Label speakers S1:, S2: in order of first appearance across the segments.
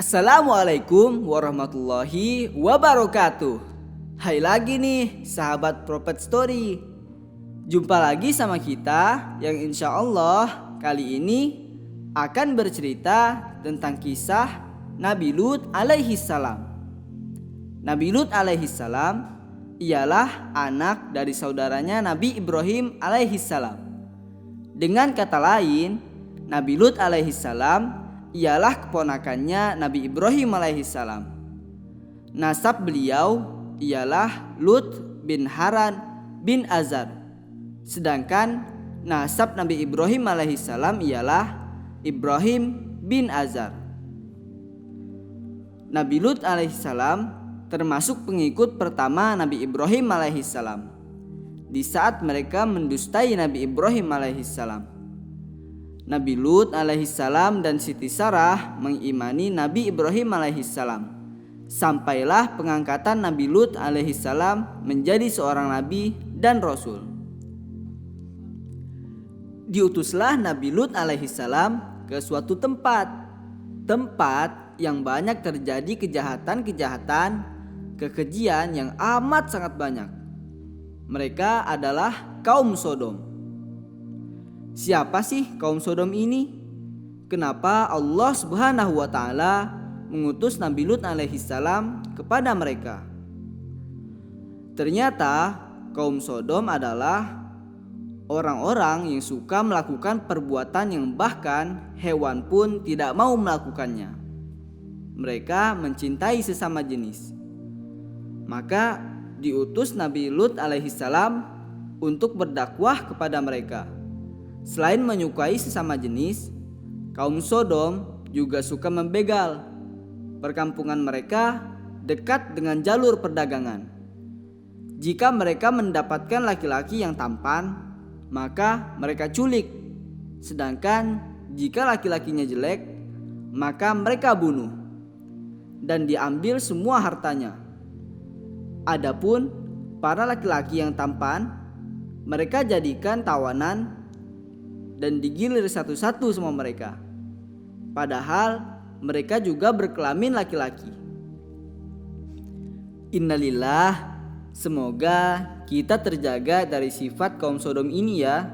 S1: Assalamualaikum warahmatullahi wabarakatuh. Hai lagi nih sahabat Prophet Story. Jumpa lagi sama kita yang insya Allah kali ini akan bercerita tentang kisah Nabi Lut alaihi salam. Nabi Lut alaihi salam ialah anak dari saudaranya Nabi Ibrahim alaihi salam. Dengan kata lain, Nabi Lut alaihi salam ialah keponakannya Nabi Ibrahim alaihissalam. Nasab beliau ialah Lut bin Haran bin Azar. Sedangkan nasab Nabi Ibrahim alaihissalam ialah Ibrahim bin Azar. Nabi Lut alaihissalam termasuk pengikut pertama Nabi Ibrahim alaihissalam di saat mereka mendustai Nabi Ibrahim alaihissalam. Nabi Lut alaihissalam dan Siti Sarah mengimani Nabi Ibrahim alaihissalam. Sampailah pengangkatan Nabi Lut alaihissalam menjadi seorang nabi dan rasul. Diutuslah Nabi Lut alaihissalam ke suatu tempat yang banyak terjadi kejahatan, kekejian yang amat sangat banyak. Mereka adalah kaum Sodom. Siapa sih kaum Sodom ini? Kenapa Allah Subhanahu wa taala mengutus Nabi Lut alaihissalam kepada mereka? Ternyata kaum Sodom adalah orang-orang yang suka melakukan perbuatan yang bahkan hewan pun tidak mau melakukannya. Mereka mencintai sesama jenis. Maka diutus Nabi Lut alaihissalam untuk berdakwah kepada mereka. Selain menyukai sesama jenis, kaum Sodom juga suka membegal. Perkampungan mereka dekat dengan jalur perdagangan. Jika mereka mendapatkan laki-laki yang tampan, maka mereka culik. Sedangkan jika laki-lakinya jelek, maka mereka bunuh dan diambil semua hartanya. Adapun para laki-laki yang tampan, mereka jadikan tawanan dan digilir satu-satu semua mereka. Padahal mereka juga berkelamin laki-laki. Innalillah, semoga kita terjaga dari sifat kaum Sodom ini ya.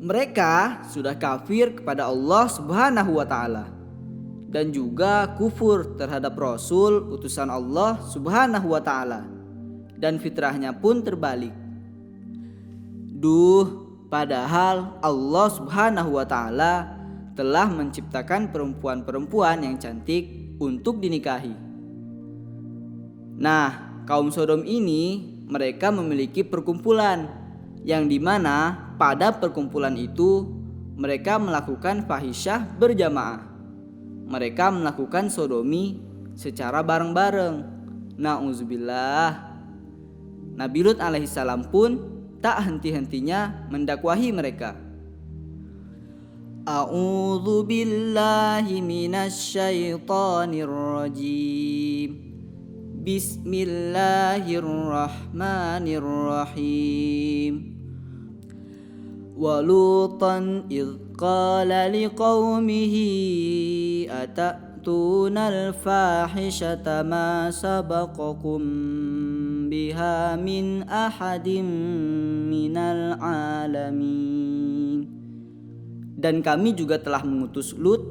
S1: Mereka sudah kafir kepada Allah Subhanahu wa taala dan juga kufur terhadap Rasul utusan Allah Subhanahu wa taala, dan fitrahnya pun terbalik. Padahal Allah Subhanahu wa taala telah menciptakan perempuan-perempuan yang cantik untuk dinikahi. Nah, kaum Sodom ini mereka memiliki perkumpulan yang dimana pada perkumpulan itu mereka melakukan fahisyah berjamaah. Mereka melakukan sodomi secara bareng-bareng. Na'udzubillah. Nabi Lut alaihissalam pun tak henti-hentinya mendakwahi mereka. A'udzu billahi minasyaitonir rajim. Bismillahirrahmanirrahim. Wa lutan idh qala liqaumihi atatuna al-fahishata ma sabaqakum biha min ahadin minal alamin. Dan kami juga telah mengutus Lut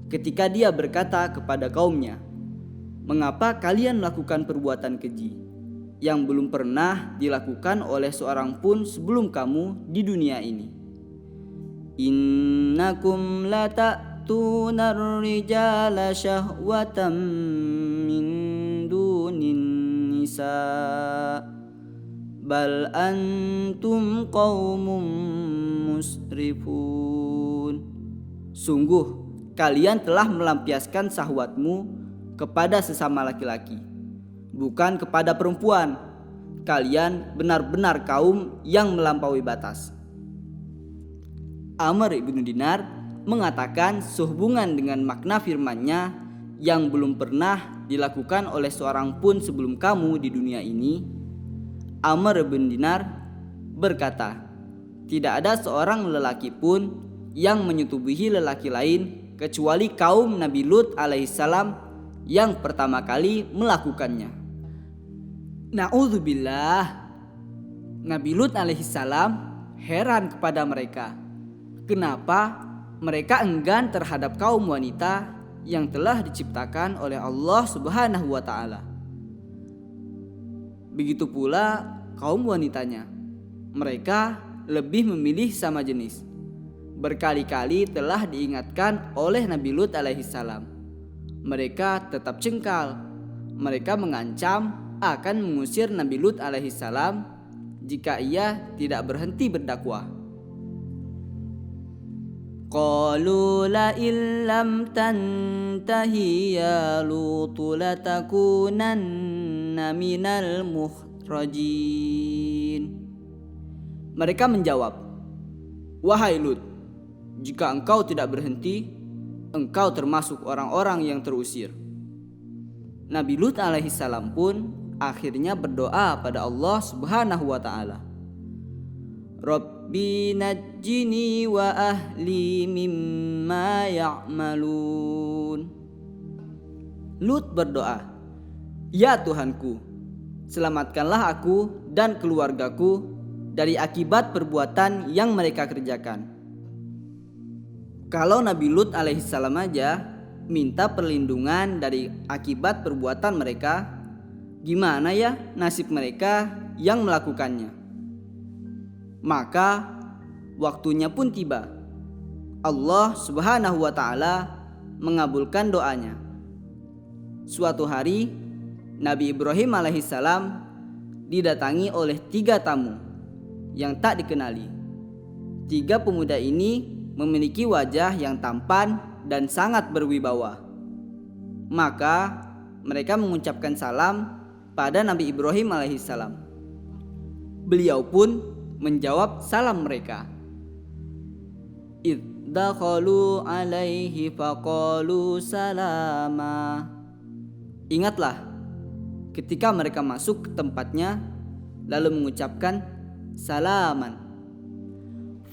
S1: ketika dia berkata kepada kaumnya, mengapa kalian melakukan perbuatan keji yang belum pernah dilakukan oleh seorang pun sebelum kamu di dunia ini? Innakum lata'tunar rijala syahwatan min dunin nisa bal antum qaumun musrifun. Sungguh kalian telah melampiaskan syahwatmu kepada sesama laki-laki, bukan kepada perempuan. Kalian benar-benar kaum yang melampaui batas. Amr ibnu Dinar mengatakan sehubungan dengan makna firman-Nya yang belum pernah dilakukan oleh seorang pun sebelum kamu di dunia ini. Amr bin Dinar berkata, tidak ada seorang lelaki pun yang menyetubuhi lelaki lain kecuali kaum Nabi Lut alaihissalam yang pertama kali melakukannya. Na'udzubillah. Nabi Lut alaihissalam heran kepada mereka. Kenapa mereka enggan terhadap kaum wanita yang telah diciptakan oleh Allah Subhanahu wa Ta'ala. Begitu pula kaum wanitanya, mereka lebih memilih sama jenis. Berkali-kali telah diingatkan oleh Nabi Lut alaihissalam. Mereka tetap cengkal. Mereka mengancam akan mengusir Nabi Lut alaihissalam jika ia tidak berhenti berdakwah. Qalu la illam tantahi ya Lut latakunanna minal mukhrajin. Mereka menjawab, wahai Lut, jika engkau tidak berhenti, engkau termasuk orang-orang yang terusir. Nabi Lut alaihissalam pun akhirnya berdoa pada Allah Subhanahu wa Ta'ala. Rabbi najjini wa ahli mimma ya'malun. Lut berdoa, ya Tuhanku, selamatkanlah aku dan keluargaku dari akibat perbuatan yang mereka kerjakan. Kalau Nabi Lut alaihissalam aja minta perlindungan dari akibat perbuatan mereka, gimana ya nasib mereka yang melakukannya? Maka waktunya pun tiba. Allah Subhanahu wa Ta'ala mengabulkan doanya. Suatu hari Nabi Ibrahim alaihissalam didatangi oleh 3 tamu yang tak dikenali. 3 pemuda ini memiliki wajah yang tampan dan sangat berwibawa. Maka mereka mengucapkan salam pada Nabi Ibrahim alaihissalam. Beliau pun menjawab salam mereka. Iddakhalu alaihi faqalu salama. Ingatlah ketika mereka masuk ke tempatnya lalu mengucapkan salaman.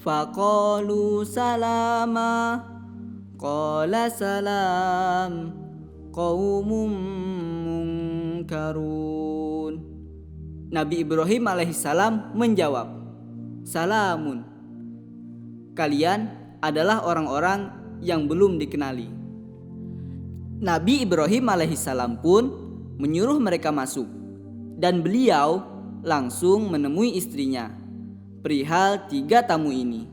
S1: Faqalu salama qala salam qaumum munkarun. Nabi Ibrahim alaihissalam menjawab, salamun, kalian adalah orang-orang yang belum dikenali. Nabi Ibrahim alaihissalam pun menyuruh mereka masuk, dan beliau langsung menemui istrinya perihal 3 tamu ini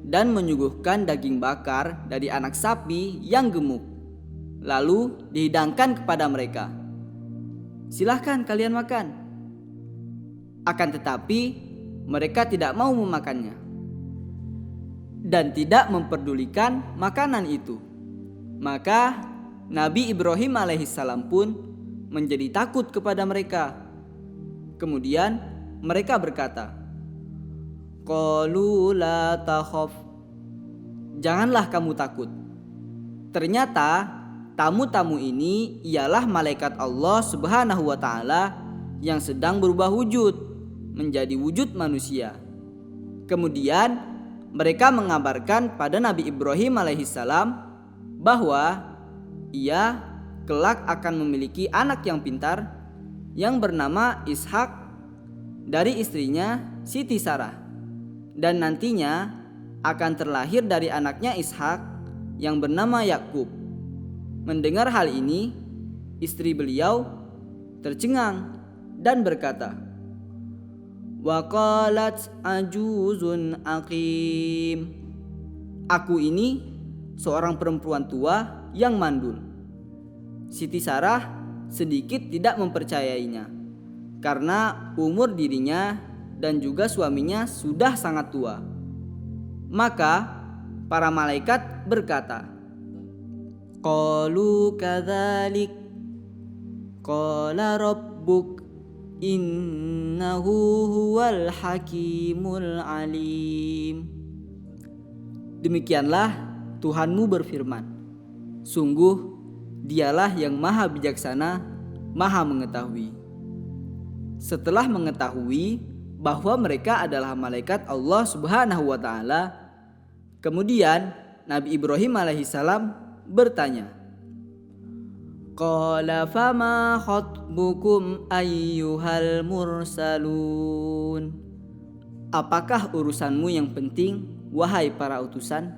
S1: dan menyuguhkan daging bakar dari anak sapi yang gemuk, lalu dihidangkan kepada mereka. Silahkan kalian makan. Akan tetapi mereka tidak mau memakannya dan tidak memperdulikan makanan itu. Maka Nabi Ibrahim alaihissalam pun menjadi takut kepada mereka. Kemudian mereka berkata, qalu la takhaf, janganlah kamu takut. Ternyata tamu-tamu ini ialah malaikat Allah Subhanahu wa Ta'ala yang sedang berubah wujud menjadi wujud manusia. Kemudian mereka mengabarkan pada Nabi Ibrahim alaihissalam bahwa ia kelak akan memiliki anak yang pintar yang bernama Ishak dari istrinya Siti Sarah, dan nantinya akan terlahir dari anaknya Ishak yang bernama Yakub. Mendengar hal ini, istri beliau tercengang dan berkata, waqalat ajuzun aqim, aku ini seorang perempuan tua yang mandul. Siti Sarah sedikit tidak mempercayainya. karena umur dirinya dan juga suaminya sudah sangat tua. Maka para malaikat berkata, qalu kadzalik qala rabbuk innahu huwal hakimul alim. Demikianlah Tuhanmu berfirman, sungguh Dialah yang maha bijaksana, maha mengetahui. Setelah mengetahui bahwa mereka adalah malaikat Allah Subhanahu wa taala, kemudian Nabi Ibrahim alaihissalam bertanya, qala fama khatbukum ayyuhal mursalun. Apakah urusanmu yang penting, wahai para utusan?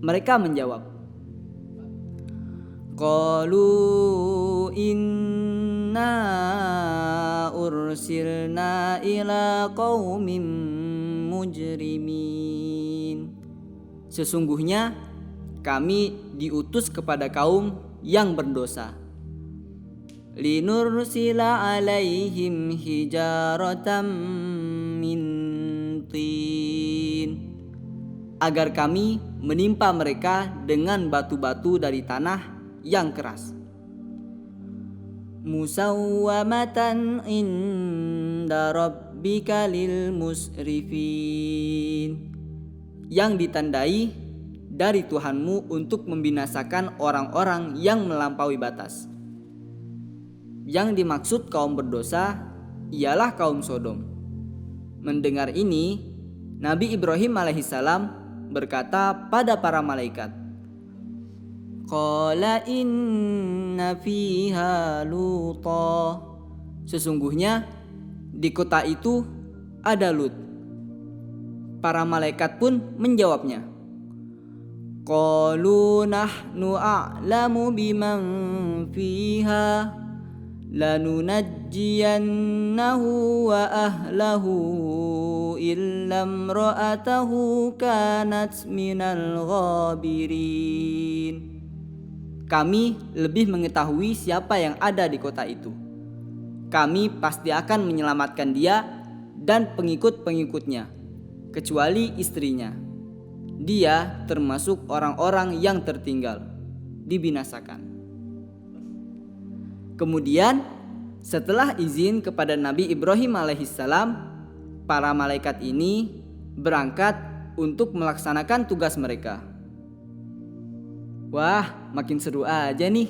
S1: Mereka menjawab, qalu inna ursilna ila qaumin mujrimin. Sesungguhnya kami diutus kepada kaum yang berdosa. Linursila alaihim hijaratam min tin. Agar kami menimpa mereka dengan batu-batu dari tanah yang keras. Musawwamatan inda rabbika lil musrifin. Yang ditandai dari Tuhanmu untuk membinasakan orang-orang yang melampaui batas. Yang dimaksud kaum berdosa ialah kaum Sodom. Mendengar ini, Nabi Ibrahim alaihissalam berkata pada para malaikat, qala inna fiha Luta. Sesungguhnya di kota itu ada Lut. Para malaikat pun menjawabnya, qalu nahnu a'lamu biman fiha lanunajjiyannahu wa ahlahu illa imra'atahu kanat minal ghabirin. Kami lebih mengetahui siapa yang ada di kota itu. Kami pasti akan menyelamatkan dia dan pengikut-pengikutnya, kecuali istrinya. Dia termasuk orang-orang yang tertinggal, dibinasakan. Kemudian setelah izin kepada Nabi Ibrahim alaihissalam, para malaikat ini berangkat untuk melaksanakan tugas mereka. Wah, makin seru aja nih.